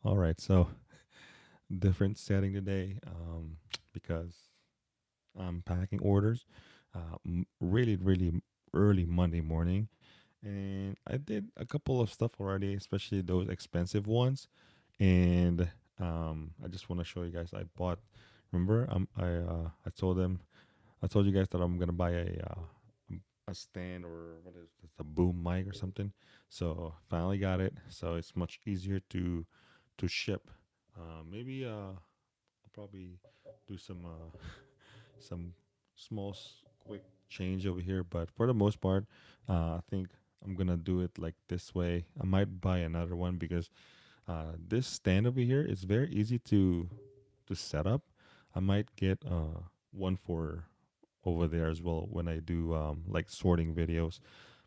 All right, so different setting today because I'm packing orders really early Monday morning. And I did a couple of stuff already, especially those expensive ones. And I just want to show you guys. I bought. Remember, I told them I told you guys that I'm gonna buy a stand or what is it, a boom mic or something. So finally got it. So it's much easier to ship. Maybe I'll probably do some small quick change over here, but for the most part, I think I'm gonna do it like this way. I might buy another one because this stand over here is very easy to set up. I might get one for over there as well when I do like sorting videos.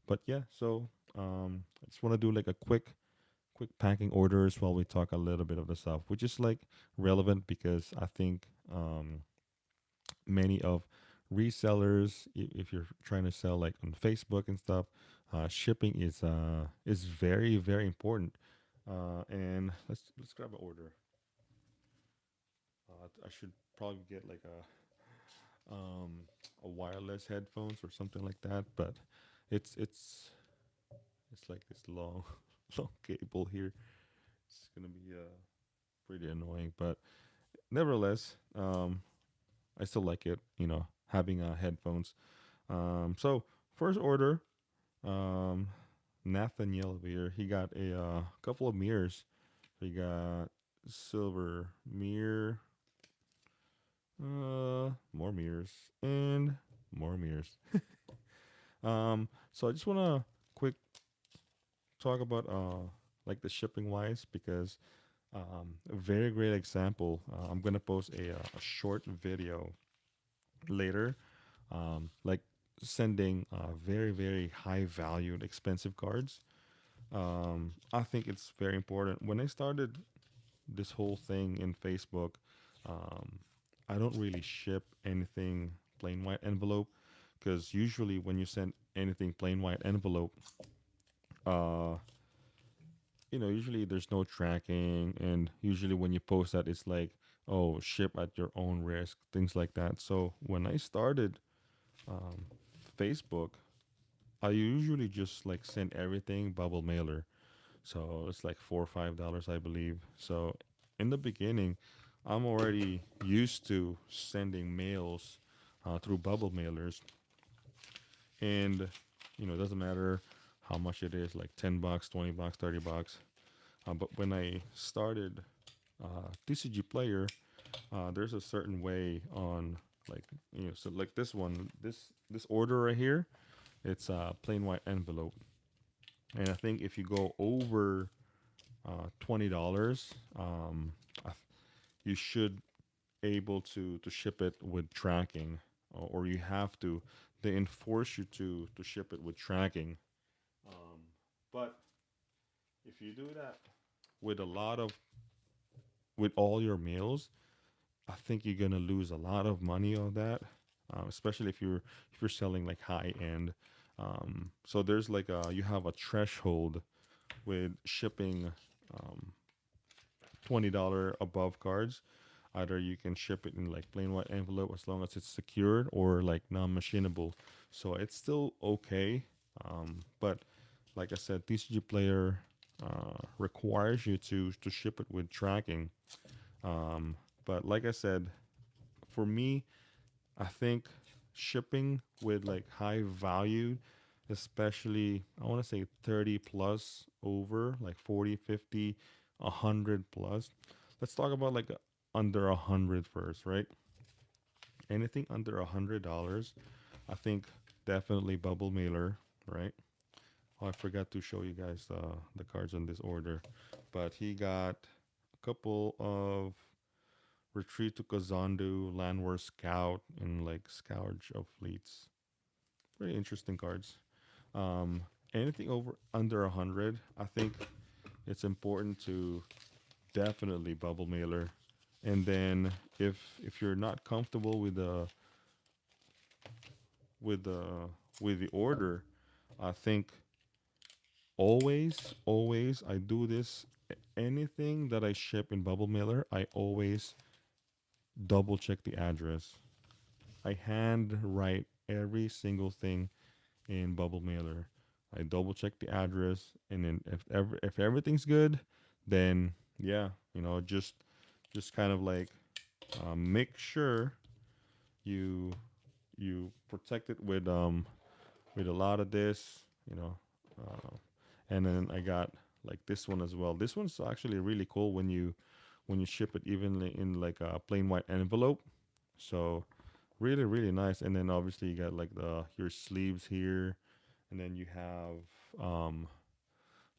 But yeah, so I just want to do like a quick packing orders while we talk a little bit of the stuff, which is like relevant because I think many of resellers, if you're trying to sell like on Facebook and stuff, shipping is very important. And let's grab an order. I should probably get like a wireless headphones or something like that, but it's it's it's like this long long cable here. It's gonna be pretty annoying, but nevertheless, I still like it. Having headphones. So first order, um, Nathaniel over here. He got a couple of mirrors. He got silver mirror, more mirrors, and more mirrors. So I just wanna quick talk about like the shipping wise because a very great example. I'm gonna post a short video later, like sending very high valued expensive cards. I think it's very important. When I started this whole thing in Facebook, um, I don't really ship anything plain white envelope because usually when you send anything plain white envelope, uh, usually there's no tracking, and usually when you post that, it's like, oh, ship at your own risk, things like that. So when I started um, Facebook, I usually just like send everything bubble mailer. So it's like $4 or $5, I believe. So in the beginning, I'm already used to sending mails through bubble mailers, and it doesn't matter how much it is, like $10, $20, $30. But when I started TCG Player, there's a certain way on like so like this one, this order right here, it's a plain white envelope, and I think if you go over $20, you should able to ship it with tracking, or you have to. They enforce you to ship it with tracking. Um, but if you do that with a lot of with all your meals, I think you're gonna lose a lot of money on that, especially if you're selling like high end. So there's like you have a threshold with shipping um, $20 above cards. Either you can ship it in like plain white envelope as long as it's secured or like non-machinable. So it's still okay. But like I said, TCG Player requires you to ship it with tracking. But like I said, for me, I think shipping with like high value, especially I want to say 30 plus over, like 40, 50, 100 plus. Let's talk about like under 100 first, right? Anything under $100, I think definitely bubble mailer, right? Oh, I forgot to show you guys the cards on this order, but he got a couple of Retreat to Kazandu, Landwar Scout, and like Scourge of Fleets. Pretty interesting cards. Um, anything over under 100, I think it's important to definitely bubble mailer. And then if you're not comfortable with the with the order, I think always I do this anything that I ship in Bubble Mailer, I always double check the address. I hand write every single thing in Bubble Mailer. I double check the address, and then if everything's good, then yeah, just kind of like make sure you you protect it with a lot of this, uh, and then I got like this one as well. This one's actually really cool when you ship it evenly in like a plain white envelope. So really really nice. And then obviously you got like the your sleeves here, and then you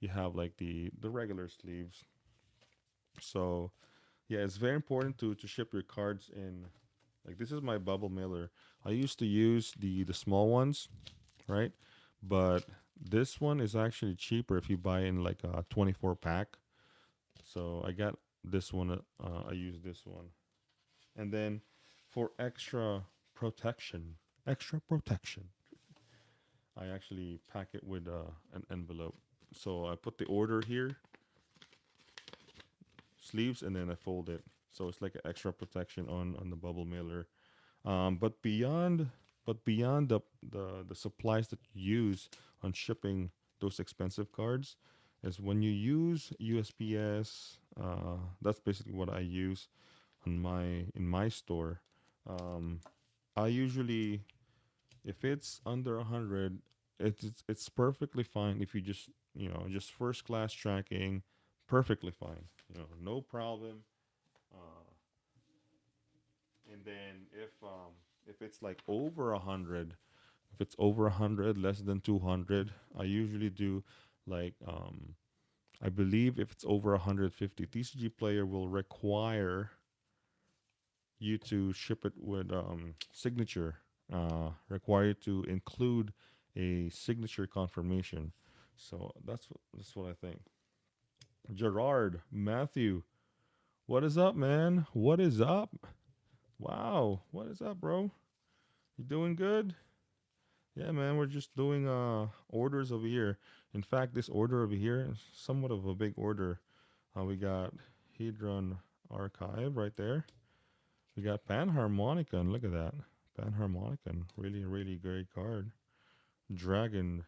have like the regular sleeves. So yeah, it's very important to ship your cards in. Like this is my bubble mailer. I used to use the small ones, right? But this one is actually cheaper if you buy in like a 24 pack. So I got this one. I use this one, and then for extra protection, I actually pack it with an envelope. So I put the order here, sleeves, and then I fold it. So it's like an extra protection on the bubble mailer. But beyond the supplies that you use on shipping those expensive cards, is when you use USPS. That's basically what I use on my in my store. Um, I usually, if it's under 100, it's perfectly fine if you just just first class tracking, perfectly fine. No problem. Uh, and then if it's like over 100, if it's over 100, less than 200, I usually do like I believe if it's over 150, TCG player will require you to ship it with signature. Require you to include a signature confirmation. So that's what I think. Gerard, Matthew, what is up, man? What is up? Wow, what is up, bro? You doing good? Yeah, man, we're just doing orders over here. In fact, this order over here is somewhat of a big order. We got Hedron Archive right there. We got Panharmonicon. Look at that. Panharmonicon. Really, really great card. Dragon.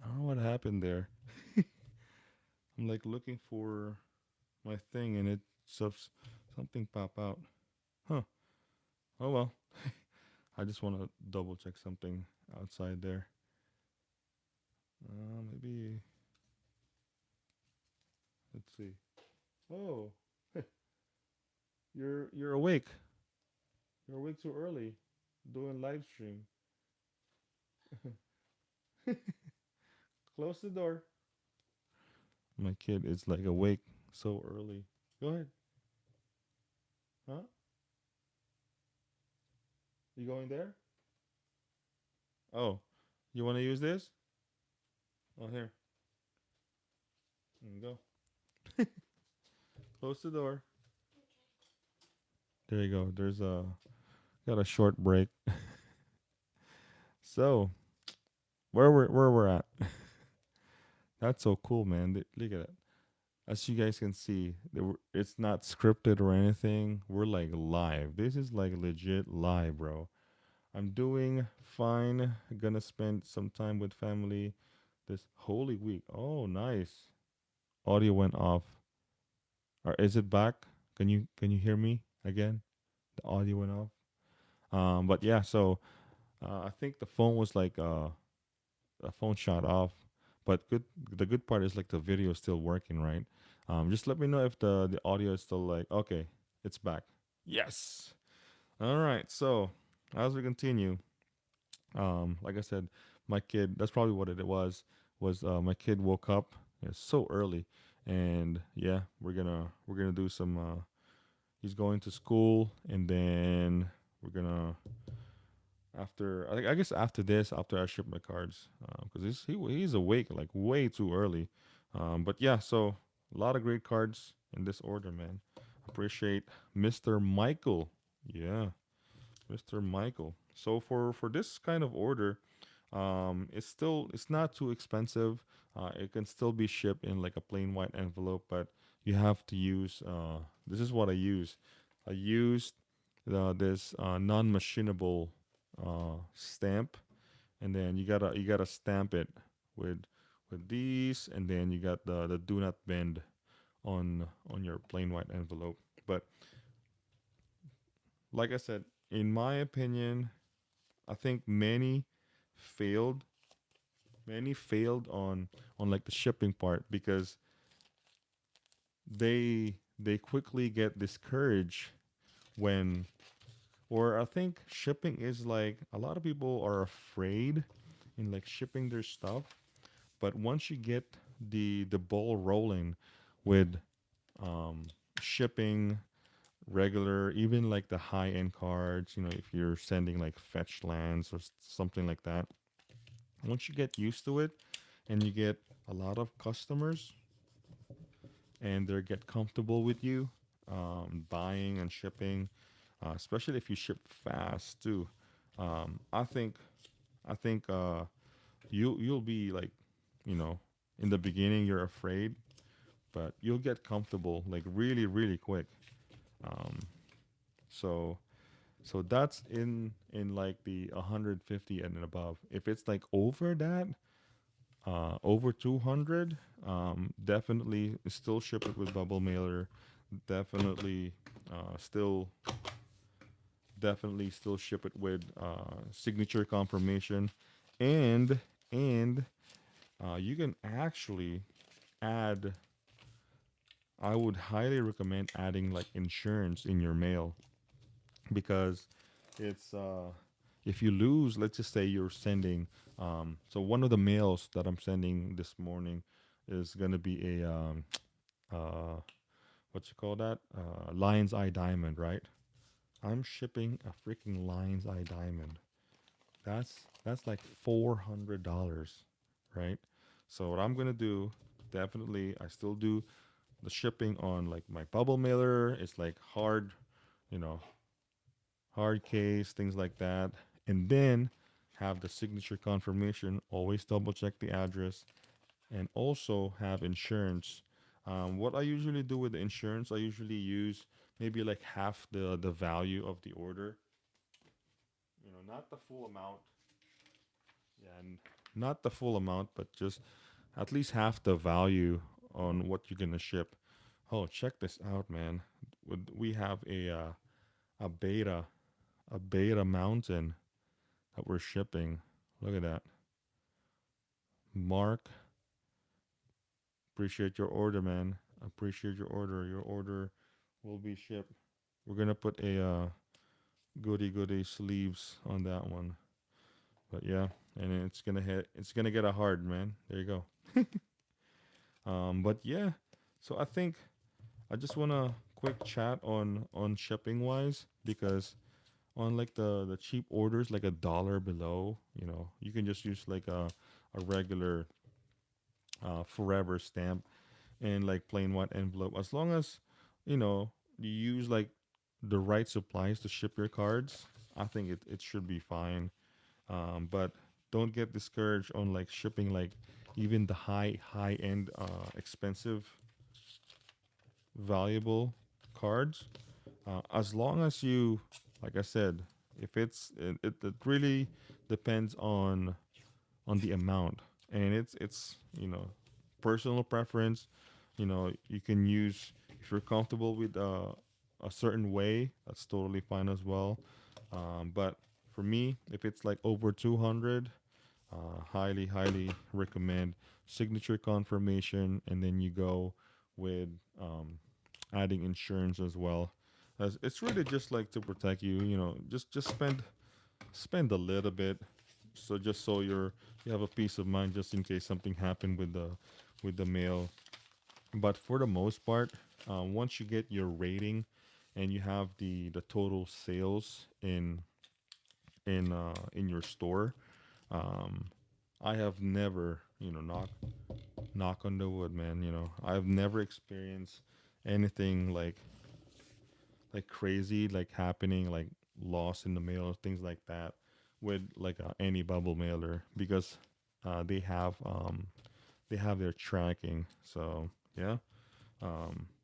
I don't know what happened there. I'm like looking for my thing and it something pop out. Huh. Oh well. I just want to double check something outside there. Maybe let's see. Oh, you're awake. You're awake too early, doing live stream. Close the door. My kid is like awake so early. Go ahead. Huh? You going there? Oh, you want to use this? Oh, here. There you go. Close the door. There you go. There's a got a short break. So where we're at? That's so cool, man. Look at it. As you guys can see, it's not scripted or anything. We're like live. This is like legit live, bro. I'm doing fine. Gonna spend some time with family this Holy Week. Oh, nice. Audio went off. Or is it back? Can you hear me again? The audio went off. But yeah, so I think the phone was like the phone shut off. But the good part is like the video is still working, right? Just let me know if the audio is still like okay, it's back. Yes. All right. So as we continue, like I said, my kid. That's probably what it was. Was my kid woke up so early, and yeah, we're gonna do some. He's going to school, and then we're gonna after I guess after this, after I ship my cards, because he's awake like way too early. But yeah, so a lot of great cards in this order, man. Appreciate Mr. Michael. Yeah, Mr. Michael. So for this kind of order, it's not too expensive. It can still be shipped in like a plain white envelope, but you have to use. This is what I use. I used this non-machinable stamp, and then you gotta stamp it with with these, and then you got the do not bend on your plain white envelope. But like I said, in my opinion, I think failed many failed on like the shipping part because they quickly get discouraged when or I think shipping is like a lot of people are afraid in like shipping their stuff, but once you get the ball rolling with um shipping regular, even like the high end cards, if you're sending like fetch lands or something like that, once you get used to it and you get a lot of customers and they get comfortable with you buying and shipping, especially if you ship fast too. I think you'll be like, you know, in the beginning you're afraid, but you'll get comfortable like really really quick. Um, so so that's in like the 150 and above. If it's like over that, over 200, definitely still ship it with bubble mailer. Definitely still definitely still ship it with signature confirmation, and and you can actually add. I would highly recommend adding like insurance in your mail because it's if you lose, let's just say you're sending. So one of the mails that I'm sending this morning is gonna be a uh, what you call that? Lion's Eye diamond, right? I'm shipping a freaking Lion's Eye diamond. That's like $400, right? So what I'm gonna do, definitely, I still do the shipping on like my bubble mailer. It's like hard, you know, hard case, things like that, and then have the signature confirmation. Always double check the address, and also have insurance. What I usually do with the insurance, I usually use maybe like half the value of the order. Not the full amount. Yeah, and not the full amount, but just at least half the value on what you're gonna ship. Oh, check this out, man. We have a beta a beta mountain that we're shipping. Look at that. Mark, appreciate your order, man. Appreciate your order. Your order will be shipped. We're gonna put a goody goody sleeves on that one. But yeah, and it's gonna get a hard, man. There you go. But yeah, so I think I just wanna quick chat on shipping wise because on like the cheap orders like $1 below, you can just use like a regular forever stamp and like plain white envelope. As long as you use like the right supplies to ship your cards, I think it should be fine. But don't get discouraged on like shipping like even the high end expensive valuable cards. As long as you, like I said, if it really depends on the amount, and it's personal preference. You can use If you're comfortable with a certain way, that's totally fine as well. But for me, if it's like over 200, highly recommend signature confirmation, and then you go with adding insurance as well. As it's really just like to protect you. You know, just spend a little bit, so just so you have a peace of mind, just in case something happened with the mail. But for the most part, once you get your rating and you have the total sales in your store, um, I have never, knock on the wood, man. You know, I've never experienced anything like crazy like happening, like lost in the mail, things like that, with like any bubble mailer, because they they have their tracking. So yeah,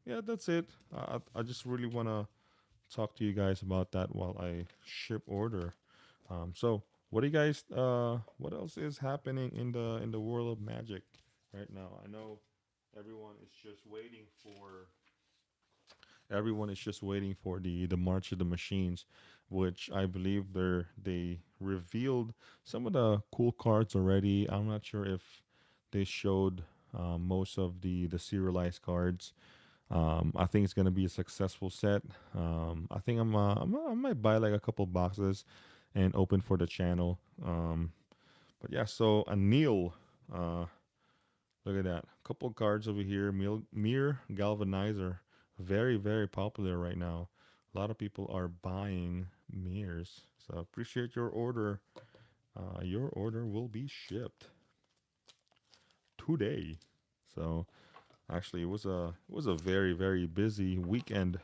yeah, that's it. I just really want to talk to you guys about that while I ship order. So what do you guys? What else is happening in the world of magic right now? I know everyone is just waiting for everyone is just waiting for the March of the Machines, which I believe they revealed some of the cool cards already. I'm not sure if they showed most of the serialized cards. I think it's gonna be a successful set. I think I might buy like a couple boxes and open for the channel. But yeah, so a Neil, uh, look at that, couple cards over here. Mirror Galvanizer, very popular right now. A lot of people are buying mirrors. So appreciate your order. Your order will be shipped today. So actually, it was a very busy weekend.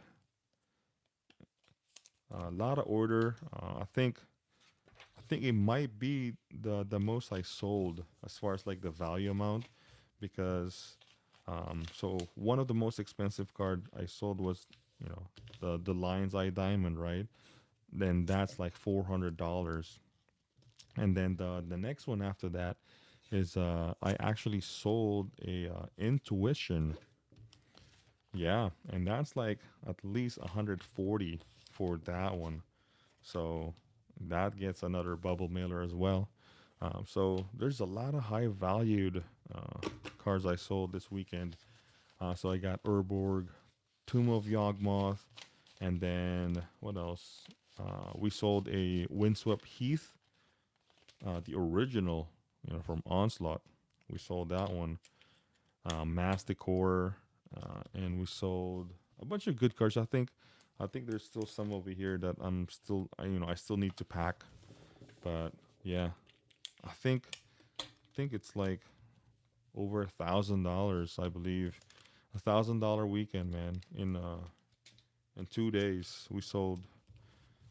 A lot of order. I think it might be the most I sold as far as like the value amount, because so one of the most expensive card I sold was, you know, the Lion's Eye Diamond, right? Then that's like $400, and then the next one after that is I actually sold a Intuition. Yeah, and that's like at least 140 for that one. So that gets another bubble mailer as well. So there's a lot of high valued cards I sold this weekend. So I got Urborg, Tomb of Yawgmoth, and then what else? We sold a Windswept Heath, the original, from Onslaught. We sold that one. Masticore, and we sold a bunch of good cards. I think there's still some over here that I still need to pack. But yeah, I think it's like over $1,000, I believe. $1,000 weekend, man. In 2 days, we sold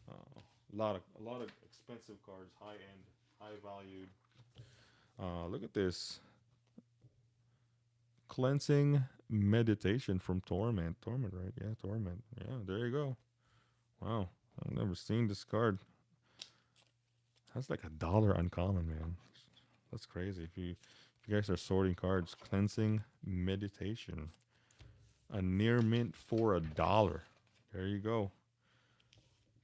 a lot of expensive cards, high end, high valued. Look at this cleansing meditation from Torment. Torment, right? Yeah, Torment. Yeah, there you go. Wow, I've never seen this card. That's like $1 uncommon, man. That's crazy. If you guys are sorting cards, cleansing meditation, a near mint for $1. There you go.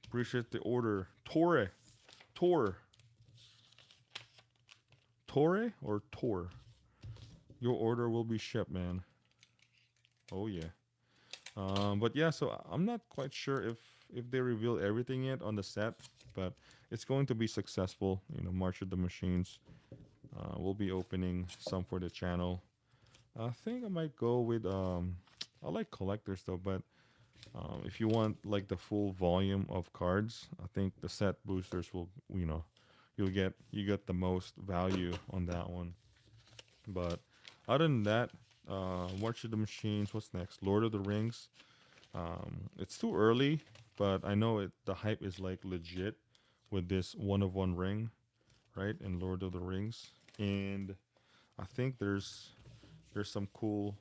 Appreciate the order, Tor, Torre or Tor. Your order will be shipped, man. Oh yeah. But yeah, so I'm not quite sure if they reveal everything yet on the set, but it's going to be successful. You know, March of the Machines. We'll be opening some for the channel. I think I might go with I like collectors though, but if you want like the full volume of cards, I think the set boosters will, you get the most value on that one. But other than that, March of the Machines. What's next? Lord of the Rings. It's too early, but I know the hype is like legit with this one of one ring, right? In Lord of the Rings, and I think there's some cool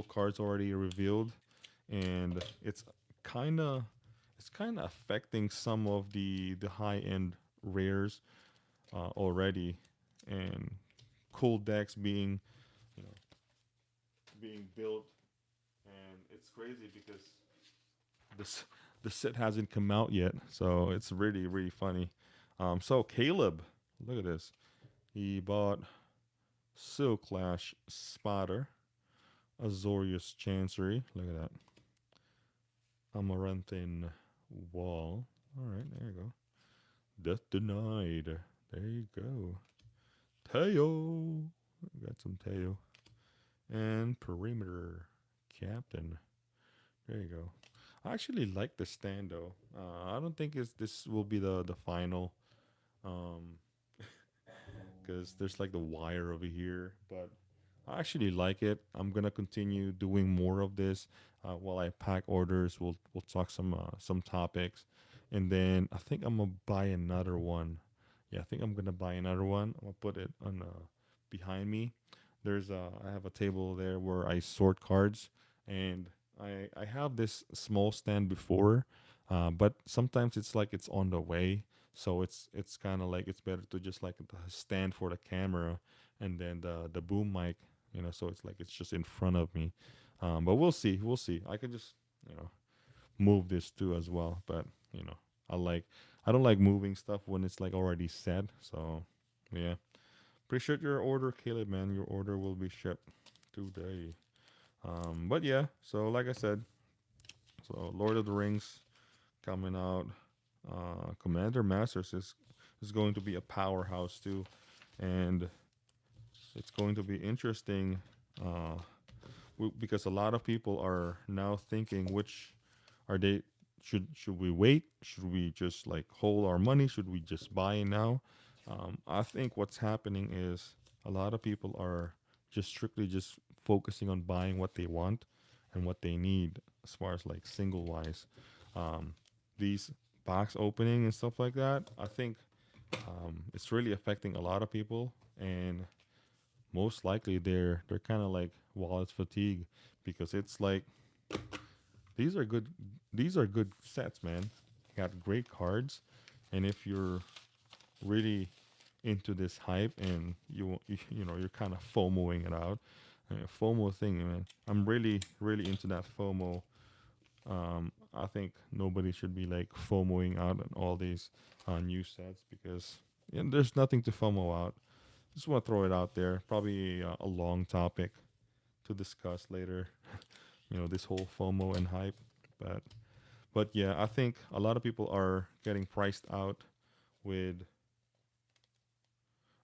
cards already revealed, and kind of it's kind of affecting some of the high end rares already, and cool decks being, you know being built, and it's crazy because this the set hasn't come out yet, so it's really really funny. So Caleb, look at this. He bought Silklash Spotter, Azorius Chancery. Look at that. Amaranthin Wall. All right, there you go. Death Denied. There you go. Teo. Got some Teo. And Perimeter Captain. There you go. I actually like the stand though. I don't think this will be the final. Um, because there's like the wire over here, but I actually like it. I'm gonna continue doing more of this while I pack orders. We'll talk some topics, and then I think I'm gonna buy another one. Yeah, I think I'm gonna buy another one. I'm gonna put it on behind me. I have a table there where I sort cards, and I have this small stand before, but sometimes it's like it's on the way, so it's kind of like it's better to just like stand for the camera and then the boom mic, so it's like it's just in front of me. But we'll see. I can just you know move this too as well, but you know I like I don't like moving stuff when it's like already set. So yeah, appreciate your order, Caleb, man. Your order will be shipped today. But yeah, so like I said, so Lord of the Rings coming out. Commander Masters is going to be a powerhouse too, and it's going to be interesting uh, because a lot of people are now thinking which are they should we wait, should we just like hold our money, should we just buy now. I think what's happening is a lot of people are just strictly just focusing on buying what they want and what they need as far as like single wise. These box opening and stuff like that, I think it's really affecting a lot of people, and most likely they're kind of like wallet fatigue because it's like these are good these are good sets, man. Got great cards, and if you're really into this hype and you're kind of FOMOing it out, FOMO thing, man. I'm really into that FOMO. I think nobody should be like FOMOing out on all these new sets because there's nothing to FOMO out. Just want to throw it out there. Probably a long topic to discuss later. This whole FOMO and hype, but yeah, I think a lot of people are getting priced out with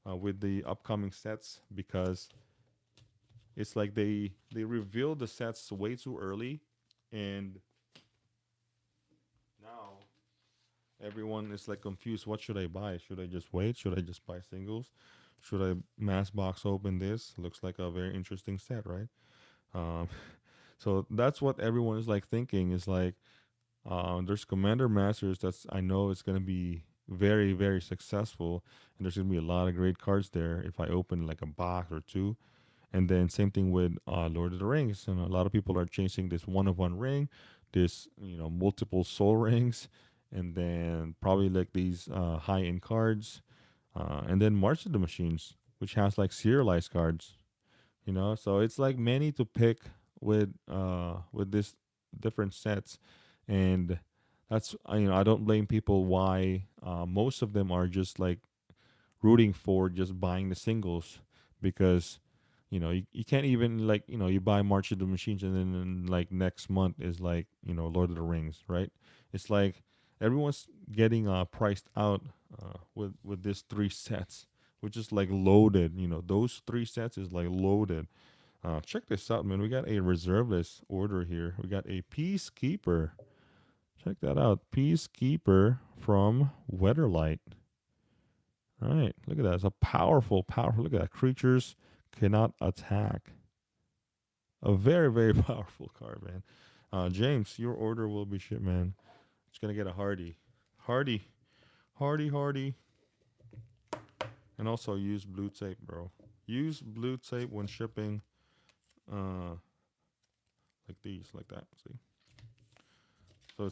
with the upcoming sets because it's like they revealed the sets way too early, and now everyone is like confused. What should I buy? Should I just wait? Should I just buy singles? Should I mass box open this? Looks like a very interesting set, right? Um, so that's what everyone is like thinking. Is like there's Commander Masters that's I know it's gonna be very very successful, and there's gonna be a lot of great cards there if I open like a box or two. And then same thing with Lord of the Rings. And a lot of people are chasing this one of one ring, this multiple soul rings, and then probably like these high end cards, and then March of the Machines, which has like serialized cards. So it's like many to pick with this different sets, and that's I don't blame people why most of them are just like rooting for just buying the singles because you can't even like you buy March of the Machines and then like next month is like Lord of the Rings, right? It's like everyone's getting priced out with this three sets, which is like loaded. Those three sets is like loaded. Check this out, man. We got a reserve list order here. We got a Peacekeeper. Check that out, Peacekeeper from Weatherlight. All right, look at that. It's a powerful. Look at that. Creatures cannot attack. A very, very powerful card, man. James, your order will be shipped, man. It's gonna get a hardy, hardy, and also use blue tape, bro. Use blue tape when shipping, uh, like these, like that. See,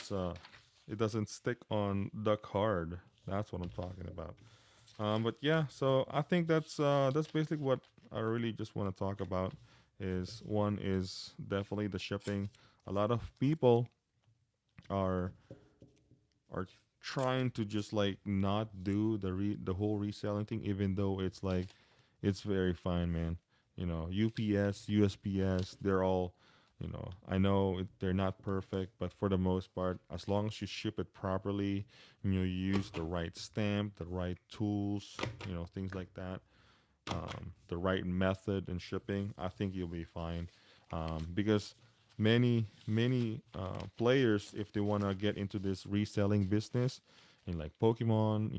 so it doesn't stick on the card. That's what I'm talking about. But yeah, so I think that's basically what I really just want to talk about. Is one is definitely the shipping. A lot of people are are trying to just like not do the whole reselling thing, even though it's like it's very fine, man. You know, UPS, USPS, they're all, you know, I know they're not perfect, but for the most part, as long as you ship it properly, you use the right stamp, the right tools, things like that, the right method in shipping, I think you'll be fine. Because many players, if they want to get into this reselling business, in like Pokemon,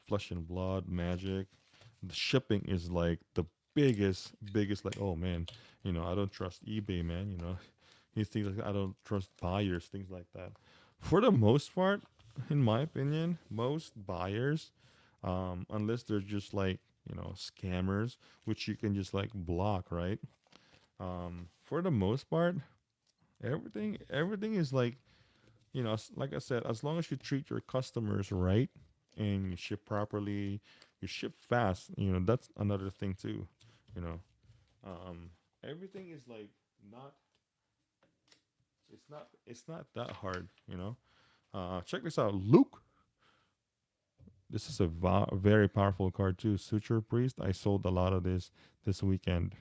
Flesh and Blood, Magic, the shipping is like the biggest. Like, oh man, I don't trust eBay, man. These things like I don't trust buyers, things like that. For the most part, in my opinion, most buyers, unless they're just like scammers, which you can just like block, right? For the most part, everything is like like I said, as long as you treat your customers right and you ship properly, you ship fast. That's another thing too. You know, um, everything is like not. It's not that hard. Check this out, Luke. This is a very powerful card too. Suture Priest. I sold a lot of this weekend.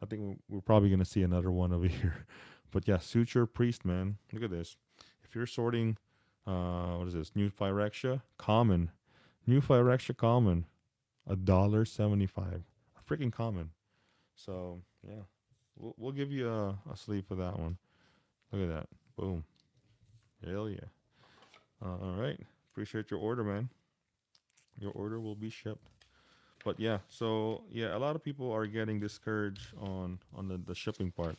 I think we're probably gonna see another one over here. But yeah, Suture Priest, man. Look at this. If you're sorting, what is this? New Phyrexia common. New Phyrexia common. $1.75. A freaking common. So yeah, we'll give you a sleeve for that one. Look at that. Boom. Hell yeah. All right. Appreciate your order, man. Your order will be shipped. But yeah, so yeah, a lot of people are getting discouraged on the shipping part.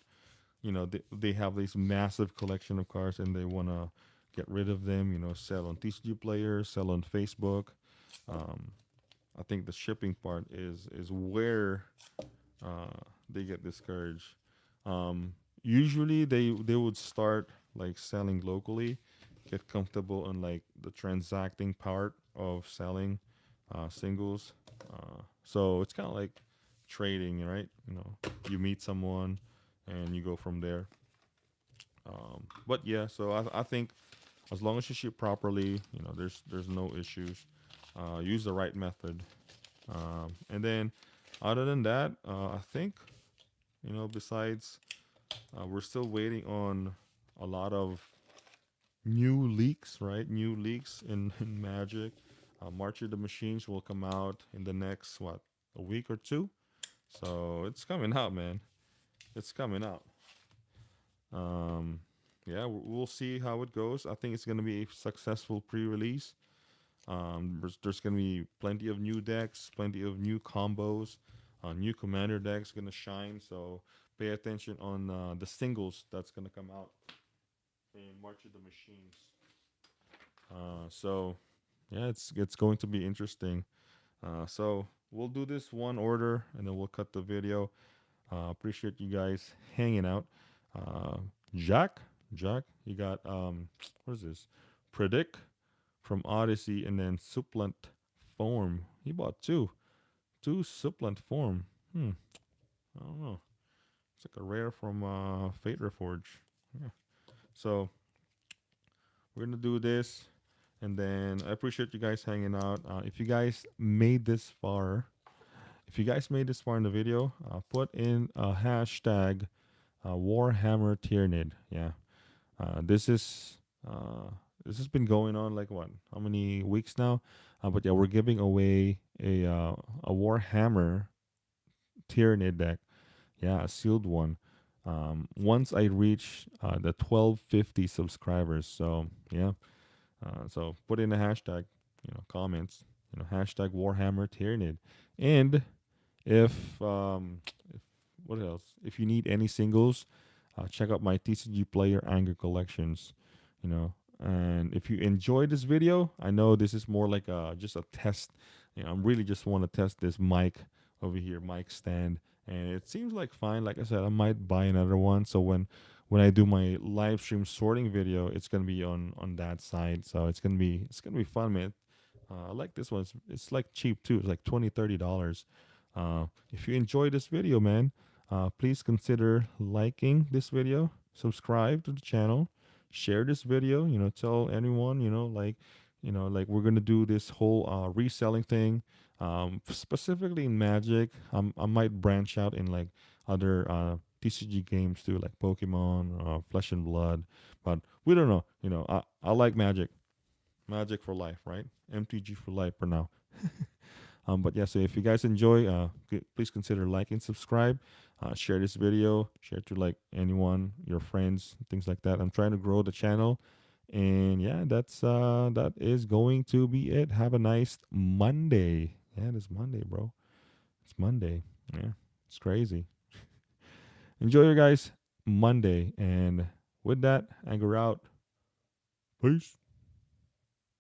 They have this massive collection of cars and they want to get rid of them. Sell on TCG players, sell on Facebook. Um, I think the shipping part is where uh, they get discouraged. Usually they would start like selling locally, get comfortable on like the transacting part of selling singles. So it's kind of like trading, right? You meet someone and you go from there. But yeah, so I think as long as you ship properly, there's no issues. Use the right method, and then other than that, I think besides we're still waiting on a lot of new leaks, right? New leaks in Magic. March of the Machines will come out in the next what, a week or two. So it's coming out, man. It's coming out. Um, yeah, we'll see how it goes. I think it's gonna be a successful pre-release. There's gonna be plenty of new decks, plenty of new combos, new commander decks gonna shine. So pay attention on the singles that's gonna come out in March of the Machines. So yeah, it's going to be interesting. So we'll do this one order and then we'll cut the video. Appreciate you guys hanging out. Uh, Jack, Jack, you got what is this? Predict from Odyssey and then Supplant Form. He bought two Supplant Form. I don't know. It's like a rare from Fate Reforge. Yeah. So we're gonna do this, and then I appreciate you guys hanging out. If you guys made this far, if you guys made this far in the video, put in a hashtag Warhammer Tyrannid. Yeah, this is this has been going on like what? How many weeks now? But yeah, we're giving away a Warhammer Tyrannid deck. Yeah, a sealed one. Once I reach the 1250 subscribers. So yeah, so put in a hashtag, comments, hashtag Warhammer Tyrannid, and if what else? If you need any singles, check out my TCG player anger collections. And if you enjoyed this video, I know this is more like just a test. I'm really just want to test this mic over here, mic stand, and it seems like fine. Like I said, I might buy another one. So when I do my live stream sorting video, it's gonna be on that side. So it's gonna be fun, man. I like this one. It's like cheap too. It's like $20-$30. If you enjoyed this video, man, please consider liking this video. subscribe to the channel, share this video. Tell anyone. Like we're gonna do this whole reselling thing, specifically in Magic. I might branch out in like other TCG games too, like Pokemon, Flesh and Blood. But we don't know. I like Magic. Magic for life, right? MTG for life for now. But yeah, so if you guys enjoy, please consider liking, subscribe, share this video, share it to like anyone, your friends, things like that. I'm trying to grow the channel, and yeah, that is going to be it. Have a nice Monday. Yeah, it is Monday, bro. It's Monday. Yeah, it's crazy. Enjoy your guys' Monday, and with that, Anger out. Peace.